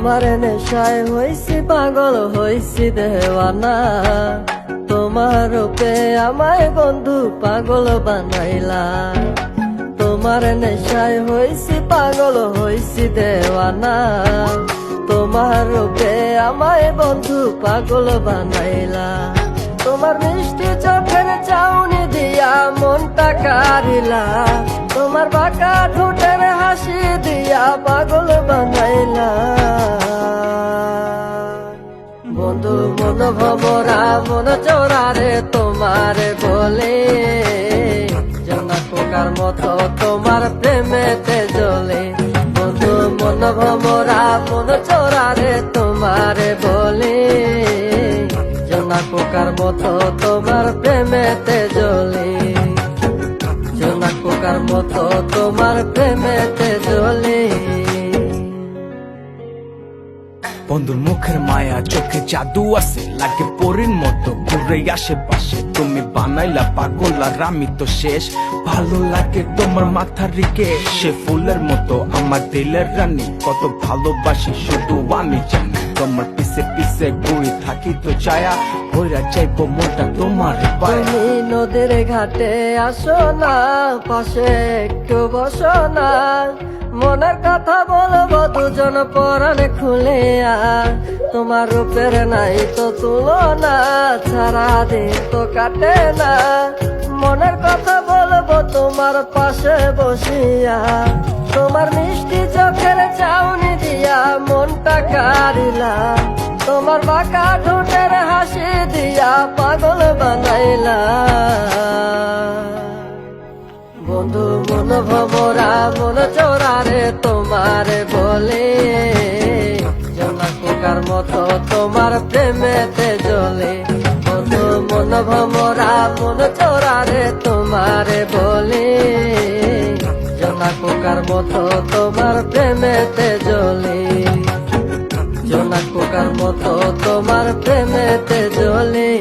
তোমার নেশায় হইছি পাগল হইছি দেওয়ানা, তোমার রূপে আমায় বন্ধু পাগল বানাইলা। তোমার নেশায় হইছি পাগল হইছি দেওয়ানা, তোমার রূপে আমায় বন্ধু পাগল বানাইলা। তোমার মিষ্টি চোখের চাউনি দিয়া মনটা কারিলা, তোমার বাঁকা ঠোঁটের হাসি দিয়া পাগল বানাইলা। বন্ধু মন ভমরা মন চোরারে তোমারে বলে, জনা পোকার মতো তোমার প্রেমেতে জ্বলে। বন্ধু মন ভমরা মন চোরারে তোমারে বলে, জনা পোকার মতো তোমার প্রেমেতে জ্বলে। জনা পোকার মতো তোমার প্রেমেতে জ্বলে। বন্ধুর মুখের মায়া চোখে জাদু আছে, লাগে পরীর মতো ঘুরে আশেপাশে। তুমি বানাইলা পাগল আর আমি তো শেষ। ভালো লাগে তোমার মাথার রিকে, সে ফুলের মতো আমার দিলের রানী। কত ভালোবাসি শুধু আমি জানি, তোমার পিছে পিছে ঘুরি থাকি তো ছায়া ভৈরা চাইবো মনটা তোমার পায়ে। তুমি নদীর ঘাটে আসো না, পাশে একটু বসো না, মনের কথা বলবো দুজন পরাণে খুলে। তোমার রূপের নাই তো তুলনা, সারাদিন তো কাটে না, মনের কথা বলবো তোমার পাশে বসিয়া। তোমার মিষ্টি চোখের চাউনি দিয়া মনটা কারিলা, তোমার বাঁকা ঠোঁটের হাসি দিয়া পাগল বানাইলা। বন্ধু মন ভমরা মন চোরারে তোমারে বলে, জনা পোকার মতো তোমার প্রেমেতে জ্বলে। বন্ধু মন ভমরা মন চোরারে তোমারে বলে, জনা পোকার মতো তোমার প্রেমেতে জ্বলে। জনা পোকার মতো তোমার প্রেমেতে জ্বলে।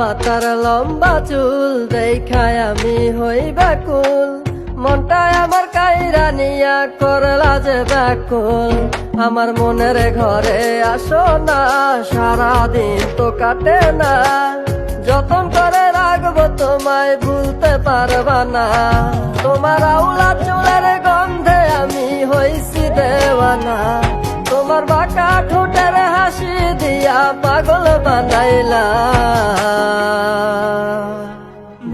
মাথার লম্বা চুল দেখায় আমি হই ব্যাকুল, মনটায় আমার কাইরা নিয়া করলা যে ব্যাকুল। আমার মনের ঘরে আসো না, সারাদিন তো কাটে না, যতন করে রাখবো তোমায় ভুলতে পারবা না। তোমার আউলা চুলের গন্ধে আমি হইছি দেওয়ানা, তোমার বাঁকা ঠোঁটের হাসি দিয়া পাগল বানাইলা।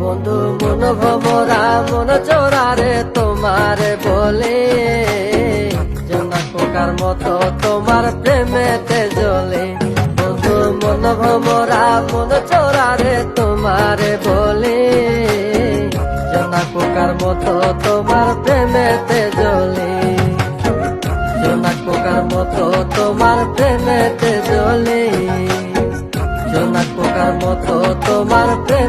বন্ধু মন ভমরা মন চোরারে তোমারে বলে, জনা পোকার মতো তোমার প্রেমেতে জ্বলে। বন্ধু মন ভমরা মন চোরারে তোমারে বলে, জনা পোকার মতো তোমার প্রেমেতে জ্বলে। জনা পোকার মতো তোমার প্রেমেতে জ্বলে। জনা পোকার মতো তোমার প্রেম